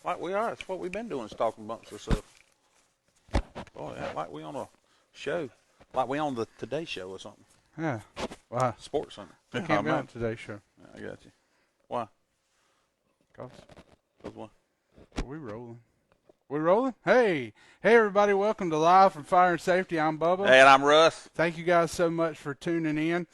Like we are. That's what we've been doing is talking amongst ourselves. Boy, like we on a show. Like we on the Today Show or something. Yeah. Why? Sports Center. We Yeah, can't be man. on today's show. Yeah, I got you. Why? 'Cause Cause what? we rolling. We rolling? Hey, everybody! Welcome to Live from Fire and Safety. I'm Bubba. Hey, and I'm Russ. Thank you guys so much for tuning in.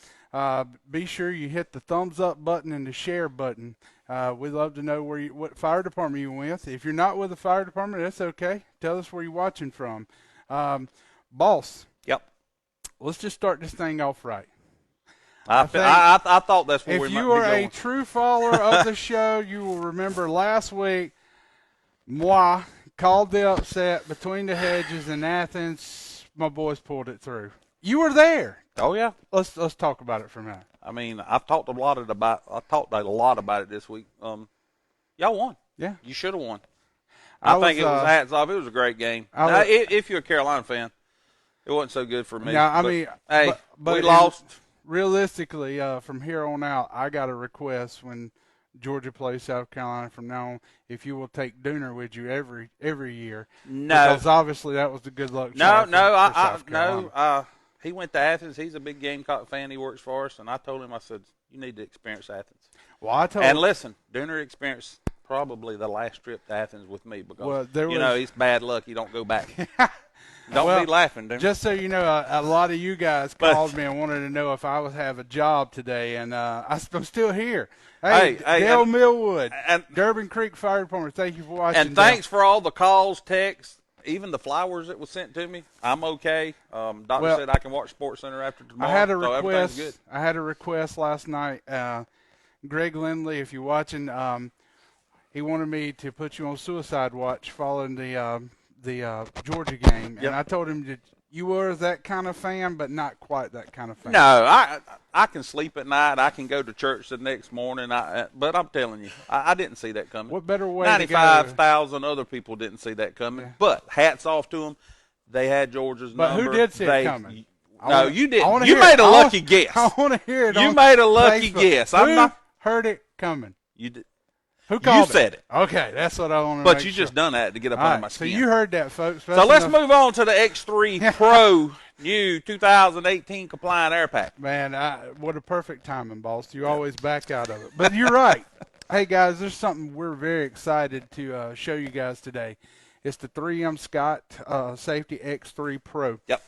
Be sure you hit the thumbs up button and the share button. We'd love to know what fire department you're with. If you're not with the fire department, that's okay. Tell us where you're watching from. Boss. Yep. Let's just start this thing off right. I thought that's where we If might you be are going. a true follower of the show, you will remember last week, moi called the upset between the Hedges and Athens. My boys pulled it through. You were there. Oh yeah. Let's talk about it for a minute. I mean, I've talked a lot about it this week. Y'all won. Yeah. You should have won. I think it was hats off. It was a great game. Now, if you're a Carolina fan, it wasn't so good for me. Now, I but, mean, hey, but we lost. Realistically, from here on out, I got a request when Georgia plays South Carolina from now on. If you will take Dooner with you every year, No, because obviously that was the good luck. charm for South Carolina. He went to Athens. He's a big Gamecock fan. He works for us, and I told him, I said, you need to experience Athens. Well, I told and listen, Dooner experienced probably the last trip to Athens with me because he's bad luck. He don't go back. Don't be laughing, Dooner. Just so you know, a lot of you guys called me and wanted to know if I would have a job today, and I'm still here. Hey, Dale Millwood, and Durbin Creek Fire Department, thank you for watching. And thanks for all the calls, texts, even the flowers that was sent to me. I'm okay. Doctor said I can watch Sports Center after tomorrow. I had a so request. Everything's good. I had a request last night. Greg Lindley, if you're watching, he wanted me to put you on suicide watch following the Georgia game, Yep. and I told him that you were that kind of fan, but not quite that kind of fan. No, I can sleep at night. I can go to church the next morning. But I'm telling you, I didn't see that coming. What better way? 95,000 other people didn't see that coming. Yeah. But hats off to them. They had Georgia's but number. Who did see it coming? You didn't. You made a lucky guess. I want to hear it. You made a lucky guess. Who heard it coming? You did. Who called You said it. Okay, that's what I want to But make you sure. just done that to get up under my skin. So you heard that, folks. So let's move on to the X3 Pro new 2018 compliant air pack. Man, what a perfect timing, boss. You always back out of it. But you're right. Hey, guys, there's something we're very excited to show you guys today. It's the 3M Scott Safety X3 Pro. Yep.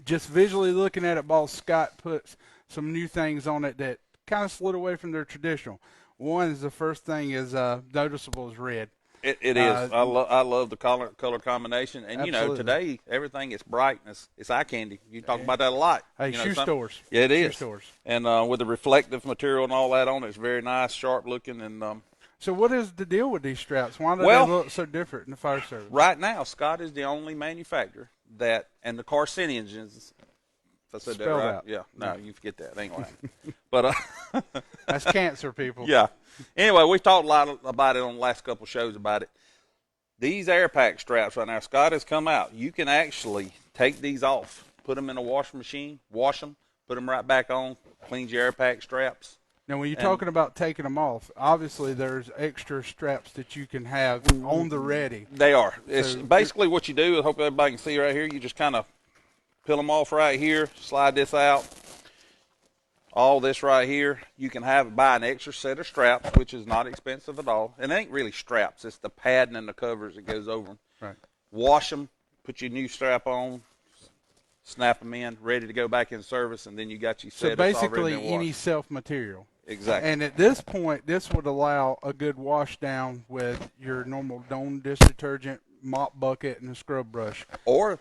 Just visually looking at it, boss, Scott puts some new things on it that kind of slid away from their traditional. One is the first thing is noticeable is red. It is. I love the color combination, and absolutely. Today everything is bright and it's eye candy. You talk about that a lot. Hey, shoe stores. Yeah, it is. Shoe stores. And with the reflective material and all that on it, it's very nice, sharp looking. And so, what is the deal with these straps? Why do they look so different in the fire service? Right now, Scott is the only manufacturer and the carcinogens. If I said Spell that right, out. yeah. No, you forget that. Ain't gonna happen. But that's cancer, people. Yeah. Anyway, we talked a lot about it on the last couple of shows about it. These air pack straps right now, Scott has come out. You can actually take these off, put them in a washing machine, wash them, put them right back on, cleans your air pack straps. Now, when you're talking about taking them off, obviously there's extra straps that you can have on the ready. They are. It's basically what you do. I hope everybody can see right here. You just kind of peel them off right here, slide this out. All this right here, you can buy an extra set of straps, which is not expensive at all. And it ain't really straps. It's the padding and the covers that goes over them. Right. Wash them, put your new strap on, snap them in, ready to go back in service, and then you got your set. So basically any self-material. Exactly. And at this point, this would allow a good wash down with your normal Dawn dish detergent, mop bucket, and a scrub brush. Or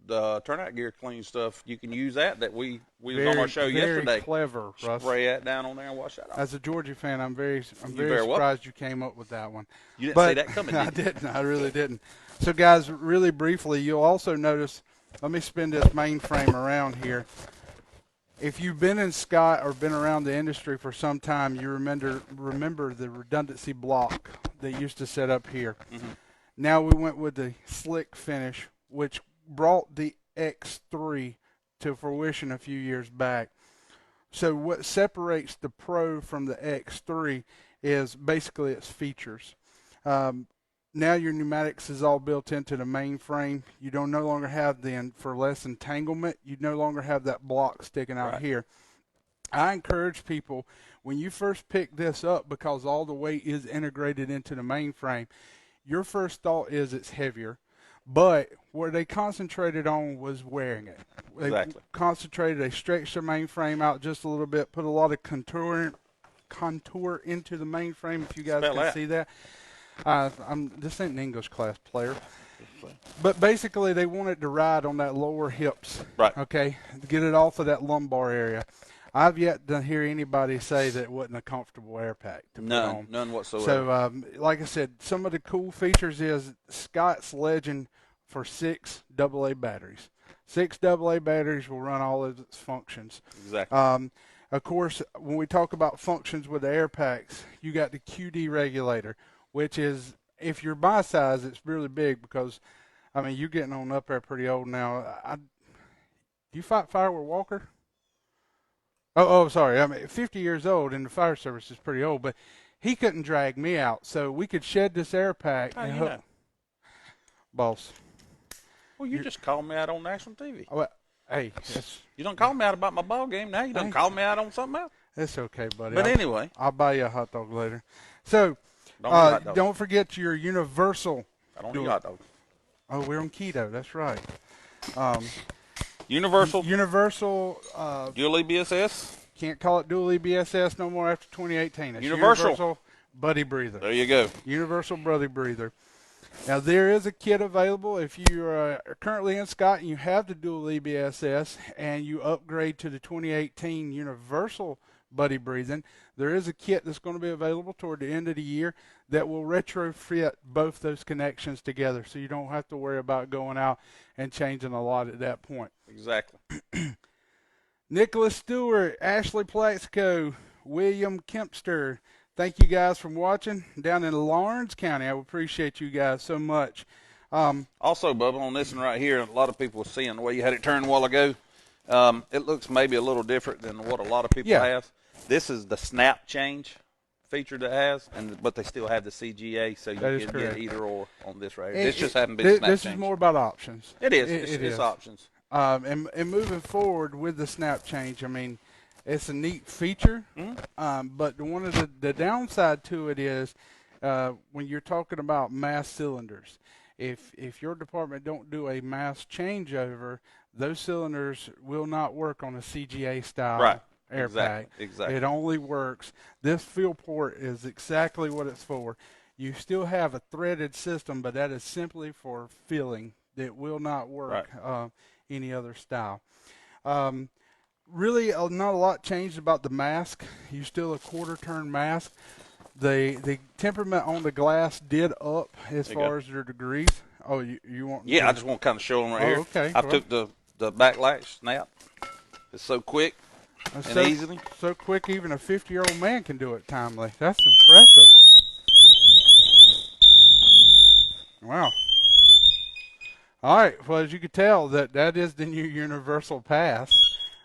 the turnout gear clean stuff, you can use that we was on our show yesterday. Very clever, Russ. Spray that down on there and wash that off. As a Georgia fan, I'm very surprised you came up with that one. You didn't see that coming, did you? I didn't. I really didn't. So, guys, really briefly, you'll also notice, let me spin this mainframe around here. If you've been in Scott or been around the industry for some time, you remember the redundancy block that used to set up here. Mm-hmm. Now we went with the slick finish, which brought the X3 to fruition a few years back. So what separates the Pro from the X3 is basically its features. now your pneumatics is all built into the main frame. You don't no longer have for less entanglement. You no longer have that block sticking out Right. here. I encourage people when you first pick this up, because all the weight is integrated into the main frame, your first thought is it's heavier. But where they concentrated on was wearing it. They Exactly. concentrated, they stretched their main frame out just a little bit, put a lot of contour into the main frame, if you guys Spell can that. see that. This ain't an English class player. But basically, they wanted to ride on that lower hips, Right. okay, to get it off of that lumbar area. I've yet to hear anybody say that it wasn't a comfortable air pack to put on. None whatsoever. So, like I said, some of the cool features is Scott's legend for 6 AA batteries. 6 AA batteries will run all of its functions. Exactly. Of course, when we talk about functions with the air packs, you got the QD regulator, which is, if you're my size, it's really big because, I mean, you're getting on up there pretty old now. Do you fight fire with Walker? Oh, sorry. I mean, 50 years old, and the fire service is pretty old, but he couldn't drag me out, so we could shed this air pack. How and you hook. know? Boss. Well, you just called me out on national TV. Well, hey, You don't call me out about my ball game. Now you don't Hey. call me out on something else. it's okay, buddy. But anyway, I'll buy you a hot dog later. So, don't eat hot dogs. don't forget your universal. I don't eat hot dogs. Oh, we're on keto. That's right. Universal Universal. dual EBSS. Can't call it dual EBSS no more after 2018. It's Universal. Buddy Breather. There you go. Universal Buddy Breather. Now, there is a kit available if you are currently in Scott and you have the dual EBSS and you upgrade to the 2018 Universal Buddy Breathing. There is a kit that's going to be available toward the end of the year that will retrofit both those connections together, so you don't have to worry about going out and changing a lot at that point. Exactly. Nicholas Stewart, Ashley Plaxico, William Kempster, thank you guys for watching down in Lawrence County. I appreciate you guys so much. Also, Bubba, on this one right here, a lot of people were seeing the way you had it turned a while ago. It looks maybe a little different than what a lot of people Yeah. have. This is the snap change feature that has, but they still have the CGA, so you That is can correct. get either or on this right here. It- This just it- hasn't been this, snap this changed. is more about options. It is. It It's is. options. And moving forward with the snap change, I mean, it's a neat feature. But one of the downside to it is when you're talking about mass cylinders. If your department don't do a mass changeover, those cylinders will not work on a CGA style Right. air Exactly. pack. Exactly. It only works. This fuel port is exactly what it's for. You still have a threaded system, but that is simply for filling. It will not work any other style. Really, not a lot changed about the mask. You still a quarter turn mask. The temperament on the glass did up as There you far go. as their degrees. Oh, you want? Yeah, I just want to kind of show them right Oh, here. okay. I Well. took the backlatch snap. It's so quick and so, easily. so quick. Even a 50-year-old man can do it timely. That's impressive. Wow. All right. Well, as you can tell, that is the new Universal Pass.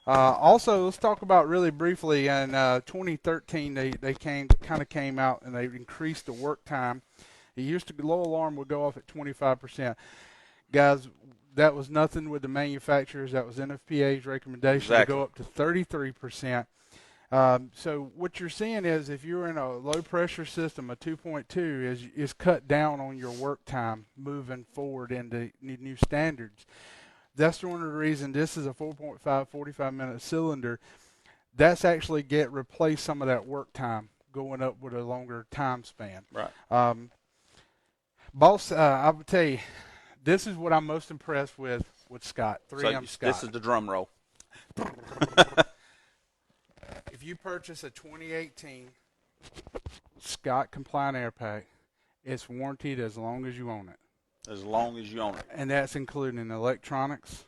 Also, let's talk about really briefly. In 2013, they came out and they increased the work time. It used to low alarm would go off at 25%. Guys, that was nothing with the manufacturers. That was NFPA's recommendation to Exactly. go up to 33%. So what you're seeing is if you're in a low pressure system, a 2.2 is cut down on your work time moving forward into new standards. That's one of the reasons this is a 4.5 45-minute cylinder. That's actually replace some of that work time going up with a longer time span. Right. Boss, I would tell you, this is what I'm most impressed with Scott, 3M Scott. This is the drum roll. If you purchase a 2018 Scott compliant air pack, it's warranted as long as you own it. As long as you own it. And that's including electronics.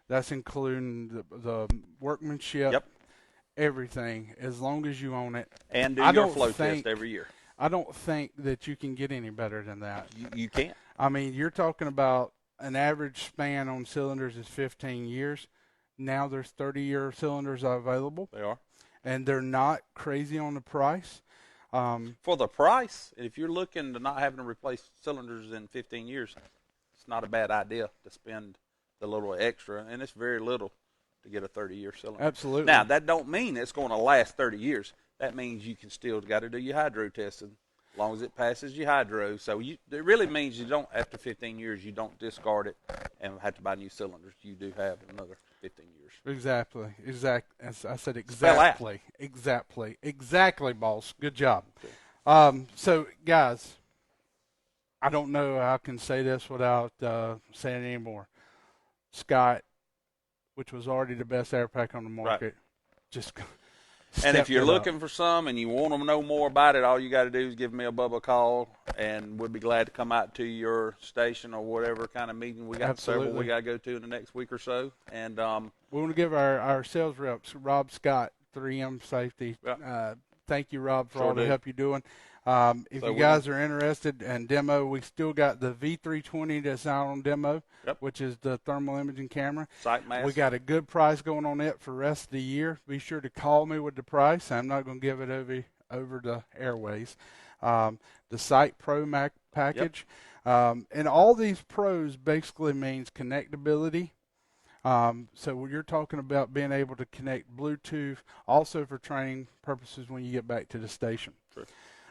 That's including the workmanship. Yep. Everything, as long as you own it. And do I your don't flow think- test every year. I don't think that you can get any better than that. You can't. I mean, you're talking about an average span on cylinders is 15 years. Now there's 30-year cylinders available, They are. and they're not crazy on the price. For the price, if you're looking to not having to replace cylinders in 15 years, it's not a bad idea to spend the little extra, and it's very little to get a 30-year cylinder. Absolutely. Now, that don't mean it's going to last 30 years. That means you can still got to do your hydro testing as long as it passes your hydro. So it really means you don't, after 15 years, you don't discard it and have to buy new cylinders. You do have another 15 years. Exactly. As I said, Spell out. exactly, boss. Good job. So, guys, I don't know how I can say this without saying it anymore. Scott, which was already the best air pack on the market, just and if you're stepped it looking for some and you want to know more about it, all you got to do is give me a Bubba call, and we'll be glad to come out to your station or whatever kind of meeting we got. Absolutely. Several we got to go to in the next week or so. And we want to give our sales reps, Rob Scott, 3M Safety. Yep. Thank you, Rob, for Sure all the do. help you're doing. If So you guys are interested in demo, we still got the V320 that's out on demo, which is the thermal imaging camera. Sight mask. We got a good price going on it for the rest of the year. Be sure to call me with the price. I'm not going to give it over the airways. The Sight Pro Mac package. And all these pros basically means connectability. So you're talking about being able to connect Bluetooth also for training purposes when you get back to the station. True.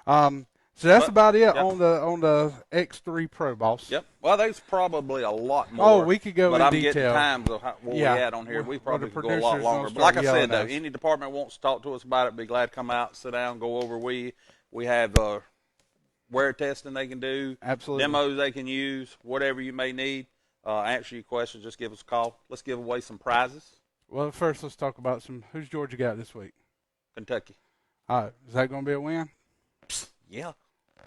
So that's about it on the X3 Pro, boss. Yep. Well, there's probably a lot more. Oh, we could go but in I'm detail. getting times of where we at on here. We probably could go a lot longer. But like I said, though, any department wants to talk to us about it, be glad to come out, sit down, go over. We have wear testing they can do, absolutely, demos they can use, whatever you may need. Answer your questions. Just give us a call. Let's give away some prizes. Well, first let's talk about who's Georgia got this week? Kentucky. All right. Is that going to be a win? Yeah.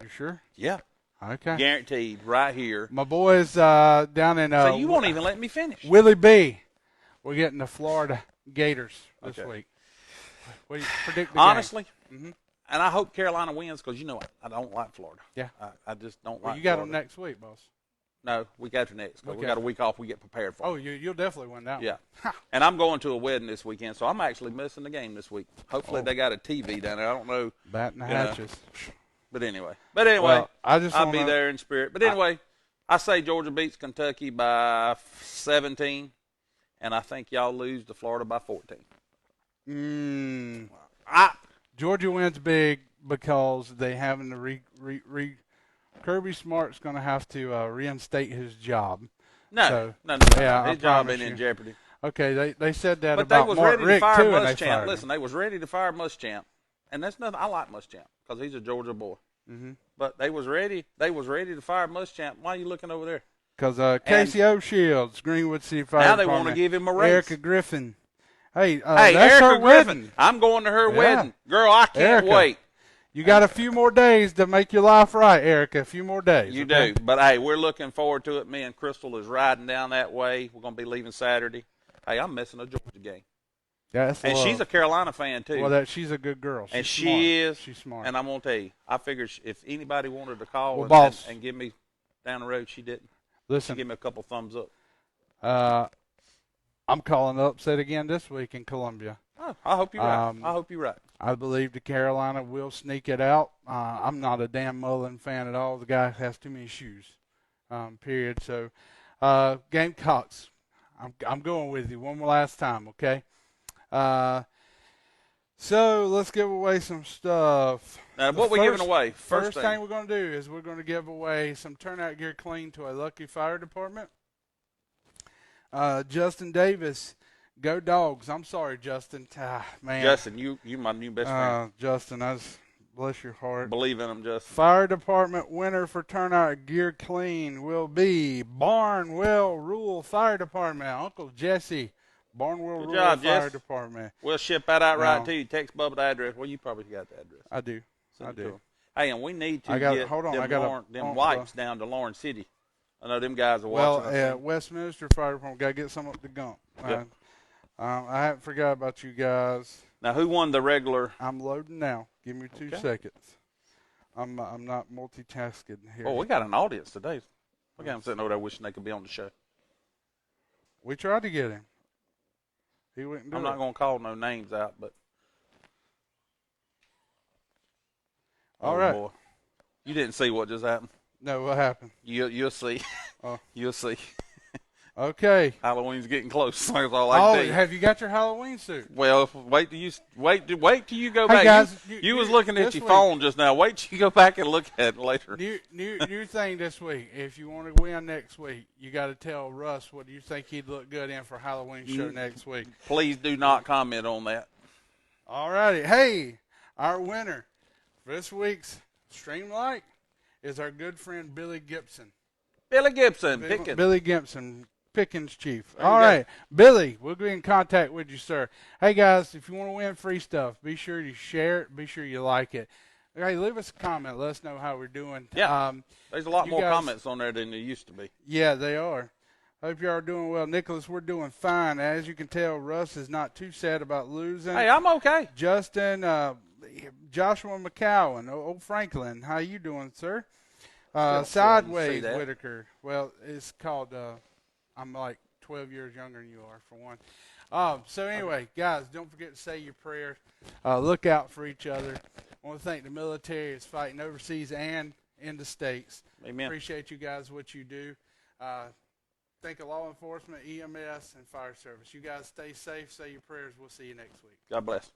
You sure? Yeah. Okay. Guaranteed right here. My boys down in so you won't even let me finish. Willie B. We're getting the Florida Gators this week. What do you predict the Honestly, game? and I hope Carolina wins because, I don't like Florida. Yeah. I just don't like you got Florida. them next week, boss. No, week after next. Okay. We got a week off. We get prepared for. Oh, you'll definitely win that Yeah. one. And I'm going to a wedding this weekend, so I'm actually missing the game this week. Hopefully they got a TV down there. I don't know. Batting the hatches. But anyway. Well, I'll be there in spirit. But anyway, I say Georgia beats Kentucky by 17, and I think y'all lose to Florida by 14. Georgia wins big because they having to Kirby Smart's going to have to reinstate his job. No. Yeah, his job ain't in jeopardy. Okay, they said that but about they was Mark ready Richt to fire too, and they Muschamp. fired Listen, him. they was ready to fire Muschamp, and that's nothing. I like Muschamp because he's a Georgia boy. Mm-hmm. But they was ready. They was ready to fire Muschamp. Why are you looking over there? Because Casey O'Shields, Greenwood City Fire Now they Department, want to give him a raise. Erica Griffin. Hey, hey, that's Erica her Griffin. wedding. I'm going to her wedding, girl. I can't wait. You got a few more days to make your life right, Erica. A few more days. You do. But, hey, we're looking forward to it. Me and Crystal is riding down that way. We're going to be leaving Saturday. Hey, I'm missing a Georgia game. Yeah, and she's a Carolina fan, too. Well, she's a good girl. She's she smart. is. She's smart. And I'm going to tell you, I figured if anybody wanted to call and give me down the road, she didn't. Listen. She gave me a couple thumbs up. I'm calling the upset again this week in Columbia. Oh, I hope you're right. I hope you're right. I believe the Carolina will sneak it out. I'm not a Dan Mullen fan at all. The guy has too many shoes, period. So, Gamecocks, I'm going with you one more last time, okay? So let's give away some stuff. Now, what we're giving away? First thing we're going to do is we're going to give away some turnout gear clean to a lucky fire department. Justin Davis, go Dogs. I'm sorry, Justin. Man. Justin, you my new best friend. Justin, bless your heart. Believe in him, Justin. Fire department winner for turnout gear clean will be Barnwell Rural Fire Department. Uncle Jesse, Barnwell Rural Fire Department. We'll ship that out right to you. Text Bubba the address. Well, you probably got the address. I do. Hey, and we need to get them wipes down to Lawrence City. I know them guys are watching. Well, Westminster Fire Department got to get some up the gump. Yep. I haven't forgot about you guys. Now, who won the regular? I'm loading now. Give me 2 seconds. I'm not multitasking here. Oh, we got an audience today. Look at him sitting over there wishing they could be on the show. We tried to get him. He wouldn't do it. I'm not going to call no names out, but. All Oh right. boy, you didn't see what just happened. No, what happened? You'll see. Oh. You'll see. Okay. Halloween's getting close. That's all I can tell you. Have you got your Halloween suit? Well, wait till you go Hey, back. guys, you was looking at this your week- phone just now. Wait till you go back and look at it later. New thing this week. If you want to win next week, you got to tell Russ what you think he'd look good in for Halloween show next week. Please do not comment on that. All righty. Hey, our winner for this week's Streamlight is our good friend Billy Gibson. Billy Gibson, Pickens. Billy Gibson, Pickens Chief. There you All go. right, Billy, we'll be in contact with you, sir. Hey, guys, if you want to win free stuff, be sure you share it. Be sure you like it. Hey, leave us a comment. Let us know how we're doing. Yeah. There's a lot you more guys- comments on there than there used to be. Yeah, they are. Hope you are doing well. Nicholas, we're doing fine. As you can tell, Russ is not too sad about losing. Hey, I'm okay. Justin, Joshua McCowan, old Franklin, how you doing, sir? Still see Sideways that. Whitaker. Well, it's called. I'm like 12 years younger than you are, for one. So anyway, guys, don't forget to say your prayers. Look out for each other. I want to thank the military that's fighting overseas and in the States. Amen. Appreciate you guys, what you do. Thank law enforcement, EMS, and fire service. You guys stay safe. Say your prayers. We'll see you next week. God bless.